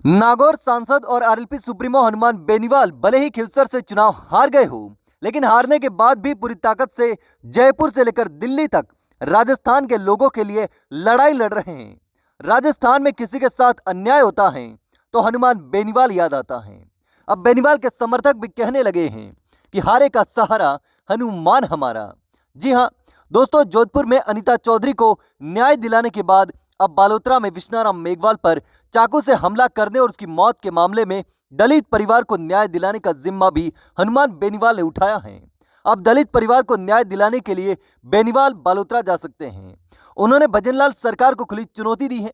नागौर सांसद और RLP supremo Hanuman Beniwal भले ही खिवसर से चुनाव हार गए हो, लेकिन हारने के बाद भी पूरी ताकत से जयपुर से लेकर दिल्ली तक राजस्थान के लोगों के लिए लड़ाई लड़ रहे हैं। राजस्थान में किसी के साथ अन्याय होता है तो हनुमान बेनीवाल याद आता है। अब बेनीवाल के समर्थक भी कहने लगे हैं कि हारे का सहारा हनुमान हमारा। जी हाँ दोस्तों, जोधपुर में अनीता चौधरी को न्याय दिलाने के बाद अब बालोतरा में विश्नाराम मेघवाल पर चाकू से हमला करने और उसकी मौत के मामले में दलित परिवार को न्याय दिलाने का जिम्मा भी हनुमान बेनीवाल ने उठाया है। अब दलित परिवार को न्याय दिलाने के लिए बेनीवाल बालोतरा जा सकते हैं। उन्होंने भजनलाल सरकार को खुली चुनौती दी है।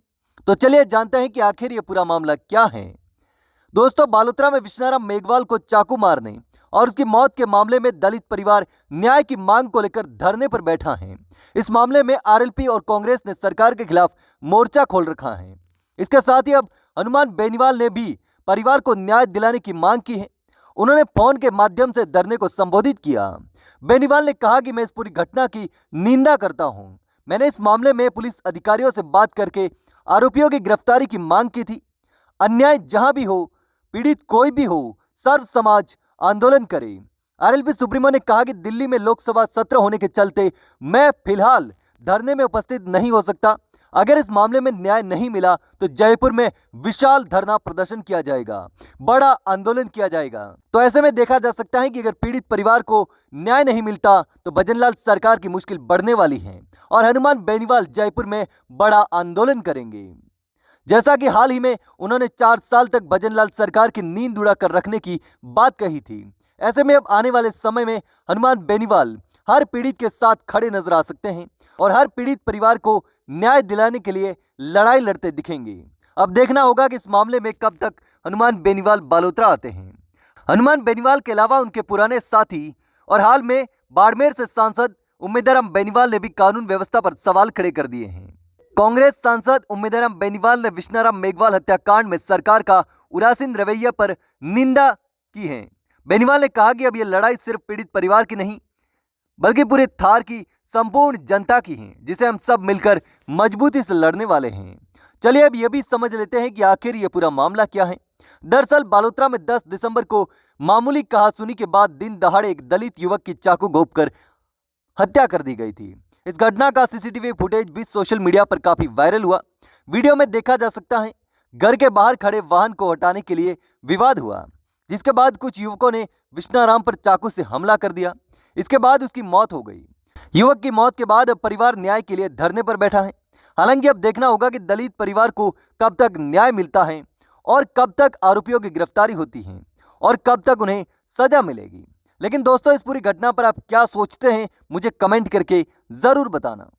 तो चलिए जानते हैं कि आखिर ये पूरा मामला क्या है। दोस्तों, बालोतरा में विश्नाराम मेघवाल को चाकू मारने और उसकी मौत के मामले में दलित परिवार न्याय की मांग को लेकर धरने पर बैठा है। इस मामले में आरएलपी और कांग्रेस ने सरकार के खिलाफ मोर्चा खोल रखा है। इसके साथ ही अब हनुमान बेनीवाल ने भी परिवार को न्याय दिलाने की मांग की है। उन्होंने फोन के माध्यम से धरने को संबोधित किया। बेनीवाल ने कहा कि मैं इस पूरी घटना की निंदा करता हूं। मैंने इस मामले में पुलिस अधिकारियों से बात करके आरोपियों की गिरफ्तारी की मांग की थी। अन्याय जहां भी हो, पीड़ित कोई भी हो, सर्व समाज आंदोलन करे। आरएलपी सुप्रीमो ने कहा कि दिल्ली में लोकसभा सत्र होने के चलते मैं फिलहाल धरने में उपस्थित नहीं हो सकता। अगर इस मामले में न्याय नहीं मिला तो जयपुर में विशाल धरना प्रदर्शन किया जाएगा, बड़ा आंदोलन किया जाएगा। तो ऐसे में देखा जा सकता है कि अगर पीड़ित परिवार को न्याय नहीं मिलता तो भजनलाल सरकार की मुश्किल बढ़ने वाली है और हनुमान बेनीवाल जयपुर में बड़ा आंदोलन करेंगे। जैसा कि हाल ही में उन्होंने 4 साल तक भजनलाल सरकार की नींद उड़ा कर रखने की बात कही थी। ऐसे में अब आने वाले समय में हनुमान बेनीवाल हर पीड़ित के साथ खड़े नजर आ सकते हैं और हर पीड़ित परिवार को न्याय दिलाने के लिए लड़ाई लड़ते दिखेंगे। अब देखना होगा कि इस मामले में कब तक हनुमान बेनीवाल बालोतरा आते हैं। हनुमान बेनीवाल के अलावा उनके पुराने साथी और हाल में बाड़मेर से सांसद उम्मीदराम बेनीवाल ने भी कानून व्यवस्था पर सवाल खड़े कर दिए हैं। कांग्रेस सांसद उम्मीदराम बेनीवाल ने विश्नाराम मेघवाल हत्याकांड में सरकार का उदासीन रवैया पर निंदा की है। बेनीवाल ने कहा कि अब यह लड़ाई सिर्फ पीड़ित परिवार की नहीं बल्कि पूरे थार की संपूर्ण जनता की है, जिसे हम सब मिलकर मजबूती से लड़ने वाले हैं। चलिए अब यह भी समझ लेते हैं कि आखिर यह पूरा मामला क्या है। दरअसल बालोतरा में 10 दिसंबर को मामूली कहासुनी के बाद दिन दहाड़े एक दलित युवक की चाकू घोंपकर हत्या कर दी गई थी। इस घटना का सीसीटीवी फुटेज भी सोशल मीडिया पर काफी वायरल हुआ। वीडियो में देखा जा सकता है घर के बाहर खड़े वाहन को हटाने के लिए विवाद हुआ, जिसके बाद कुछ युवकों ने विश्नाराम पर चाकू से हमला कर दिया। इसके बाद उसकी मौत हो गई। युवक की मौत के बाद अब परिवार न्याय के लिए धरने पर बैठा है। हालांकि अब देखना होगा कि दलित परिवार को कब तक न्याय मिलता है और कब तक आरोपियों की गिरफ्तारी होती है और कब तक उन्हें सजा मिलेगी। लेकिन दोस्तों, इस पूरी घटना पर आप क्या सोचते हैं मुझे कमेंट करके जरूर बताना।